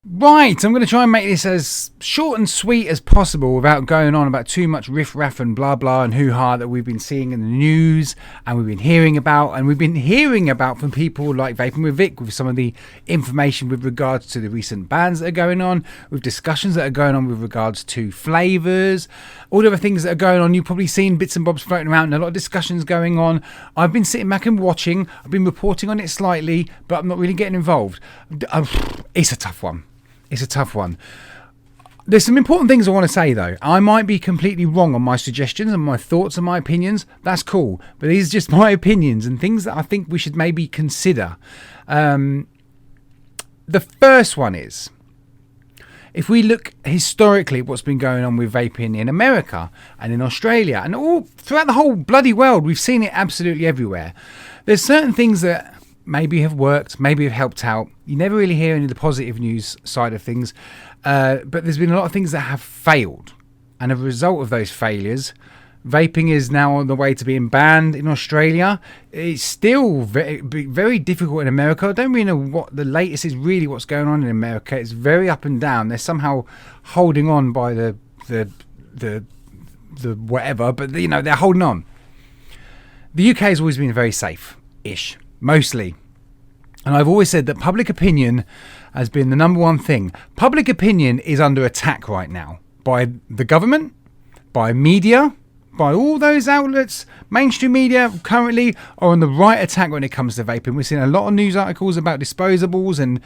Right, I'm going to try and make this as short and sweet as possible without going on about too much riff-raff and blah-blah and hoo-ha that we've been seeing in the news and we've been hearing about. And we've been hearing about from people like Vaping with Vic with some of the information with regards to the recent bans that are going on, with discussions that are going on with regards to flavours, all the other things that are going on. You've probably seen bits and bobs floating around and a lot of discussions going on. I've been sitting back and watching. I've been reporting on it slightly, but I'm not really getting involved. It's a tough one. It's a tough one. There's some important things I want to say, though. I might be completely wrong on my suggestions and my thoughts and my opinions. That's cool. But these are just my opinions and things that I think we should maybe consider. The first one is, if we look historically at what's been going on with vaping in America and in Australia and all throughout the whole bloody world, we've seen it absolutely everywhere. There's certain things that maybe have worked, maybe have helped out. You never really hear any of the positive news side of things, but there's been a lot of things that have failed, and as a result of those failures, vaping is now on the way to being banned in Australia. It's still very, very difficult in America. I don't really know what the latest is, really what's going on in America. It's very up and down. They're somehow holding on by the whatever, but you know, they're holding on. The UK has always been very safe-ish. Mostly. And I've always said that public opinion has been the number one thing. Public opinion is under attack right now by the government, by media, by all those outlets. Mainstream media currently are on the right attack when it comes to vaping. We're seeing a lot of news articles about disposables and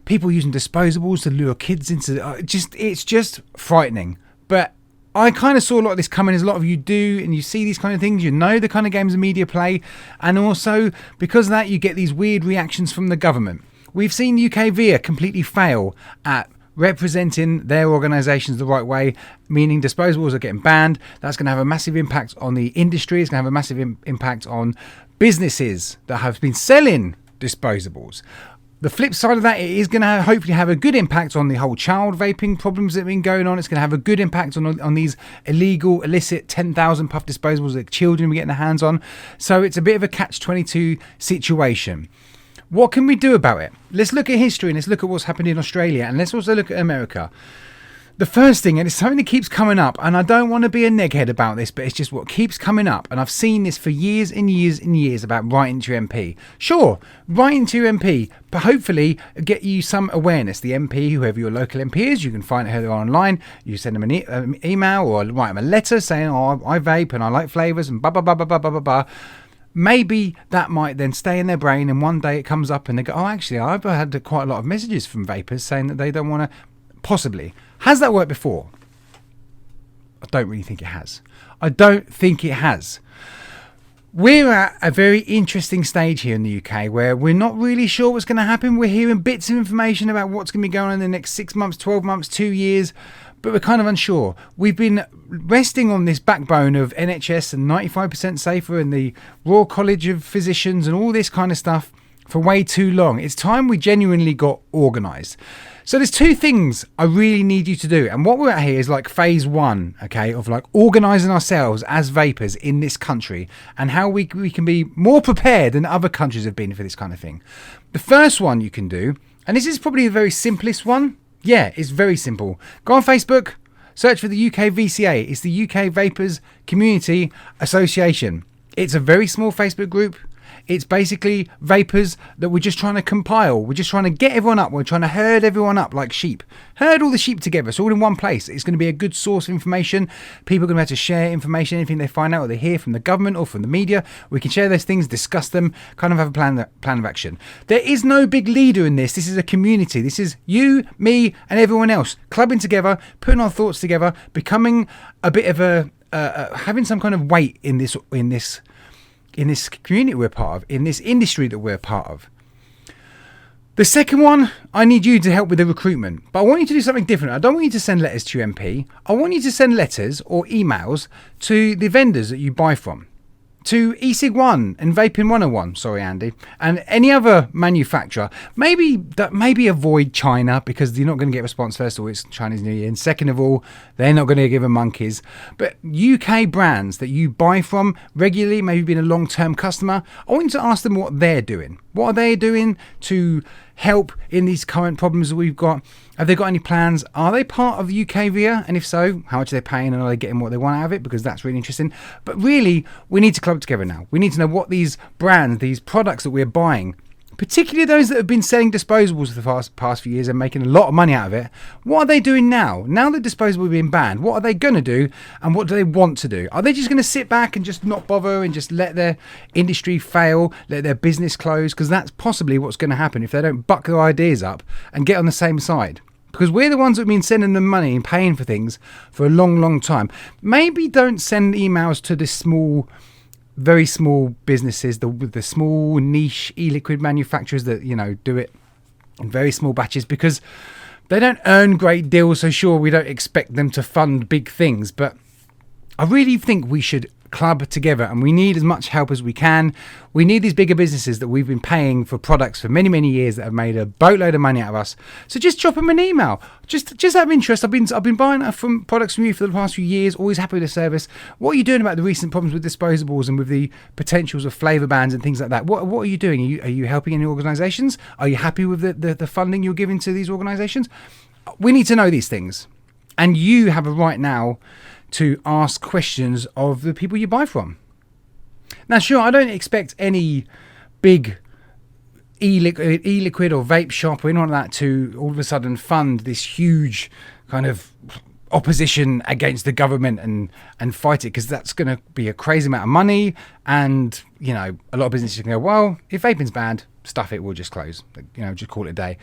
people using disposables to lure kids into it's just frightening. But I kind of saw a lot of this coming, as a lot of you do, and you see these kind of things, you know the kind of games the media play, and also because of that you get these weird reactions from the government. We've seen UK VIA completely fail at representing their organisations the right way, meaning disposables are getting banned. That's going to have a massive impact on the industry. It's going to have a massive impact on businesses that have been selling disposables. The flip side of that, it is going to hopefully have a good impact on the whole child vaping problems that have been going on. It's going to have a good impact on these illegal, illicit 10,000 puff disposables that children are getting their hands on. So it's a bit of a catch-22 situation. What can we do about it? Let's look at history and let's look at what's happened in Australia, and let's also look at America. The first thing, and it's something that keeps coming up, and I don't want to be a neckhead about this, but it's just what keeps coming up, and I've seen this for years and years and years about writing to your MP. Sure, writing to your MP, but hopefully get you some awareness. The MP, whoever your local MP is, you can find her online. You send them an email or write them a letter saying, oh, I vape and I like flavours and blah, blah, blah, blah, blah, blah, blah, blah. Maybe that might then stay in their brain, and one day it comes up and they go, oh, actually, I've had quite a lot of messages from vapors saying that they don't want to. Possibly. Has that worked before? I don't really think it has. I don't think it has. We're at a very interesting stage here in the UK where we're not really sure what's going to happen. We're hearing bits of information about what's going to be going on in the next 6 months, 12 months, 2 years, but we're kind of unsure. We've been resting on this backbone of NHS and 95% safer and the Royal College of Physicians and all this kind of stuff for way too long. It's time we genuinely got organised. So there's two things I really need you to do. And what we're at here is like phase one, okay, of like organising ourselves as vapors in this country and how we can be more prepared than other countries have been for this kind of thing. The first one you can do, and this is probably the very simplest one. Yeah, it's very simple. Go on Facebook, search for the UK VCA. It's the UK Vapors Community Association. It's a very small Facebook group. It's basically vapors that we're just trying to compile. We're just trying to get everyone up. We're trying to herd everyone up like sheep. Herd all the sheep together. It's all in one place. It's going to be a good source of information. People are going to be able to share information, anything they find out or they hear from the government or from the media. We can share those things, discuss them, kind of have a plan of action. There is no big leader in this. This is a community. This is you, me, and everyone else clubbing together, putting our thoughts together, becoming a bit of having some kind of weight in this community we're part of, in this industry that we're part of. The second one, I need you to help with the recruitment. But I want you to do something different. I don't want you to send letters to your MP. I want you to send letters or emails to the vendors that you buy from. To eSig1 and Vaping 101, sorry Andy, and any other manufacturer. Maybe avoid China because you're not going to get a response. First of all, it's Chinese New Year, and second of all, they're not going to give a monkeys. But UK brands that you buy from regularly, maybe being a long-term customer, I want you to ask them what they're doing. What are they doing to help in these current problems that we've got? Have they got any plans? Are they part of UK VIA? And if so, how much are they paying, and are they getting what they want out of it? Because that's really interesting. But really, we need to club together now. We need to know what these brands, these products that we're buying, particularly those that have been selling disposables for the past few years and making a lot of money out of it, what are they doing now? Now that disposable being banned, what are they going to do, and what do they want to do? Are they just going to sit back and just not bother and just let their industry fail, let their business close? Because that's possibly what's going to happen if they don't buck their ideas up and get on the same side. Because we're the ones that have been sending them money and paying for things for a long, long time. Maybe don't send emails to this very small businesses, the small niche e-liquid manufacturers that, you know, do it in very small batches, because they don't earn great deals. So sure, we don't expect them to fund big things, but I really think we should club together, and we need as much help as we can. We need these bigger businesses that we've been paying for products for many, many years that have made a boatload of money out of us. So just drop them an email. Just out of interest, I've been buying from products from you for the past few years. Always happy with the service. What are you doing about the recent problems with disposables and with the potentials of flavour bans and things like that? What are you doing? Are you helping any organisations? Are you happy with the funding you're giving to these organisations? We need to know these things, and you have a right now to ask questions of the people you buy from. Now, sure, I don't expect any big e-liquid or vape shop or anyone like that to all of a sudden fund this huge kind of opposition against the government and fight it, because that's going to be a crazy amount of money. And, you know, a lot of businesses can go, well, if vaping's banned, stuff it, we'll just close. You know, just call it a day.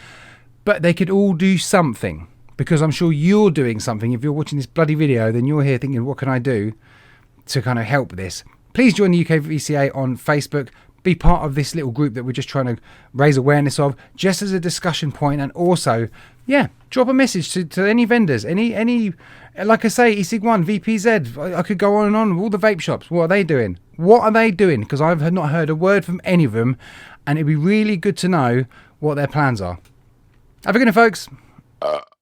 But they could all do something. Because I'm sure you're doing something. If you're watching this bloody video, then you're here thinking, what can I do to kind of help this? Please join the UK VCA on Facebook. Be part of this little group that we're just trying to raise awareness of, just as a discussion point. And also, yeah, drop a message to any vendors, any like I say, eSig1, VPZ. I could go on and on. All the vape shops, what are they doing? What are they doing? Because I've not heard a word from any of them. And it'd be really good to know what their plans are. Have a good one, folks.